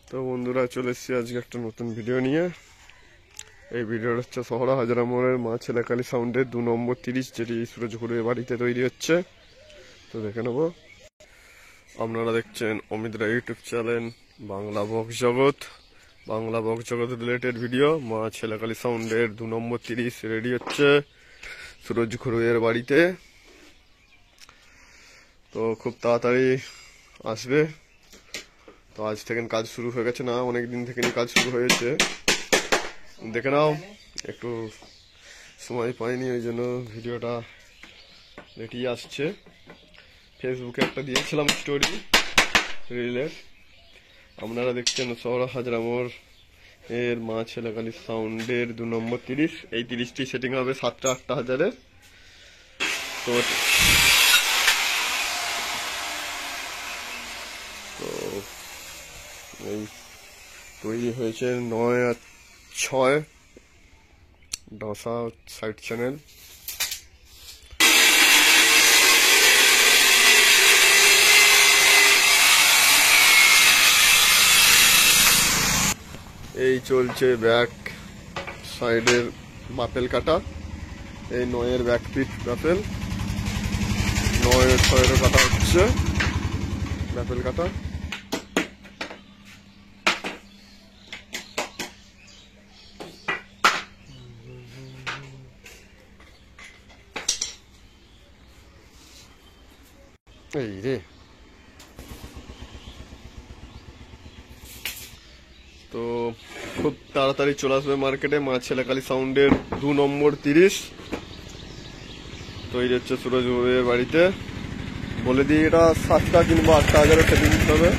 তো বন্ধুরা চলে এসেছি আজকে একটা নতুন ভিডিও নিয়ে। এই ভিডিওটা হচ্ছে শহরা হাজরা মোড়ের মা ছেলেকালী সাউন্ডের 2 নম্বর 30, যেটি সুরজপুরের বাড়িতে তৈরি হচ্ছে। তো দেখে নেবো। আপনারা দেখছেন অমিত রায় ইউটিউব চ্যানেল বাংলা বক্স জগৎ। বাংলা বক্স জগৎ রিলেটেড ভিডিও। মা ছেলেকালী সাউন্ডের 2 নম্বর 30 রেডি হচ্ছে সুরজপুরের বাড়িতে। তো খুব তাড়াতাড়ি আসবে। তো আজ থেকে কাজ শুরু হয়ে গেছে, না অনেক দিন থেকে কাজ শুরু হয়েছে। দেখে নাও, একটু সময় পাইনি, ওই জন্য ভিডিওটা লেটই আসছে। ফেসবুকে একটা দিয়েছিলাম স্টোরি রিলের। আপনারা দেখছেন শহরা হাজরা মোড় এর মা ছেলেকালী সাউন্ডের 2 নম্বর 30। এই 30টি সেটিং হবে 7-8 হাজারের। তো এই তৈরি হয়েছে 9 আর 6 ডাসা সাইড চ্যানেল। এই চলছে ব্যাক সাইডের বাপেল কাটা। এই 9-এর ব্যাক পিট বাপেল, 9-6-এরও কাটা হচ্ছে বাপেল কাটা। এই রে, তো খুব তাড়াতাড়ি চলে আসবে মার্কেটে মা ছেলেকালী সাউন্ডের 2 নম্বর 30 তৈরি হচ্ছে সুরজপুরের বাড়িতে। বলে দিই, এটা 7টা কিংবা 8 হাজারের সেটিং হবে।